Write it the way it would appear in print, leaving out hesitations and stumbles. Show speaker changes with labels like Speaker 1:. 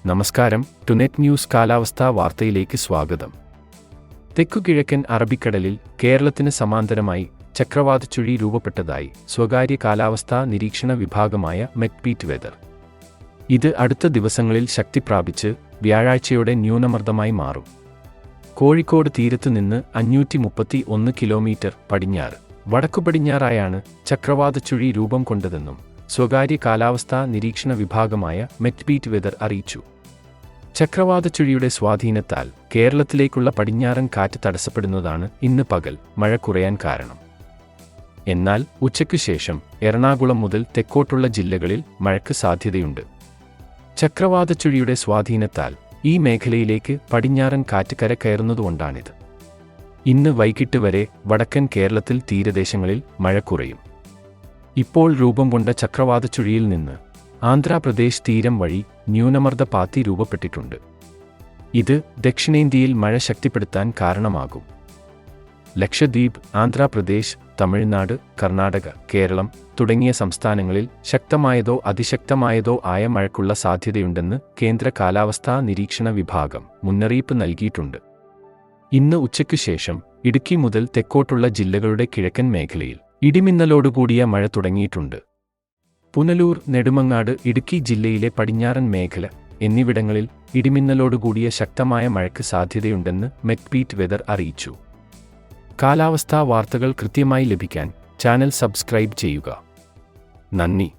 Speaker 1: നമസ്കാരം. ടുനെറ്റ് ന്യൂസ് കാലാവസ്ഥാ വാർത്തയിലേക്ക് സ്വാഗതം. തെക്കുകിഴക്കൻ അറബിക്കടലിൽ കേരളത്തിന് സമാന്തരമായി ചക്രവാതച്ചുഴി രൂപപ്പെട്ടതായി സ്വകാര്യ കാലാവസ്ഥാ നിരീക്ഷണ വിഭാഗമായ വെതർ. ഇത് അടുത്ത ദിവസങ്ങളിൽ ശക്തി പ്രാപിച്ച് വ്യാഴാഴ്ചയോടെ ന്യൂനമർദ്ദമായി മാറും. കോഴിക്കോട് തീരത്തുനിന്ന് 531 കിലോമീറ്റർ പടിഞ്ഞാറ് വടക്കുപടിഞ്ഞാറായാണ് ചക്രവാതച്ചുഴി രൂപം കൊണ്ടതെന്നും സ്വകാര്യ കാലാവസ്ഥാ നിരീക്ഷണ വിഭാഗമായ വെതർ അറിയിച്ചു. ചക്രവാതച്ചുഴിയുടെ സ്വാധീനത്താൽ കേരളത്തിലേക്കുള്ള പടിഞ്ഞാറൻ കാറ്റ് തടസ്സപ്പെടുന്നതാണ് ഇന്ന് പകൽ മഴ കുറയാൻ കാരണം. എന്നാൽ ഉച്ചയ്ക്കു ശേഷം എറണാകുളം മുതൽ തെക്കോട്ടുള്ള ജില്ലകളിൽ മഴയ്ക്ക് സാധ്യതയുണ്ട്. ചക്രവാതച്ചുഴിയുടെ സ്വാധീനത്താൽ ഈ മേഖലയിലേക്ക് പടിഞ്ഞാറൻ കാറ്റ് കരകയറുന്നതുകൊണ്ടാണിത്. ഇന്ന് വൈകിട്ട് വരെ വടക്കൻ കേരളത്തിൽ തീരദേശങ്ങളിൽ മഴ കുറയും. ഇപ്പോൾ രൂപം കൊണ്ട ചക്രവാതച്ചുഴിയിൽ നിന്ന് ആന്ധ്രാപ്രദേശ് തീരം വഴി ന്യൂനമർദ്ദ പാത്തി രൂപപ്പെട്ടിട്ടുണ്ട്. ഇത് ദക്ഷിണേന്ത്യയിൽ മഴ ശക്തിപ്പെടുത്താൻ കാരണമാകും. ലക്ഷദ്വീപ്, ആന്ധ്രാപ്രദേശ്, തമിഴ്നാട്, കർണാടക, കേരളം തുടങ്ങിയ സംസ്ഥാനങ്ങളിൽ ശക്തമായതോ അതിശക്തമായതോ ആയ മഴയ്ക്കുള്ള സാധ്യതയുണ്ടെന്ന് കേന്ദ്ര കാലാവസ്ഥാ നിരീക്ഷണ വിഭാഗം മുന്നറിയിപ്പ് നൽകിയിട്ടുണ്ട്. ഇന്ന് ഉച്ചയ്ക്കു ശേഷം ഇടുക്കി മുതൽ തെക്കോട്ടുള്ള ജില്ലകളുടെ കിഴക്കൻ മേഖലയിൽ ഇടിമിന്നലോടുകൂടിയ മഴ തുടങ്ങിയിട്ടുണ്ട്. പുനലൂർ, നെടുമങ്ങാട്, ഇടുക്കി ജില്ലയിലെ പടിഞ്ഞാറൻ മേഖല എന്നിവിടങ്ങളിൽ ഇടിമിന്നലോടുകൂടിയ ശക്തമായ മഴയ്ക്ക് സാധ്യതയുണ്ടെന്ന് വെതർ അറിയിച്ചു. കാലാവസ്ഥാ വാർത്തകൾ കൃത്യമായി ലഭിക്കാൻ ചാനൽ സബ്സ്ക്രൈബ് ചെയ്യുക. നന്ദി.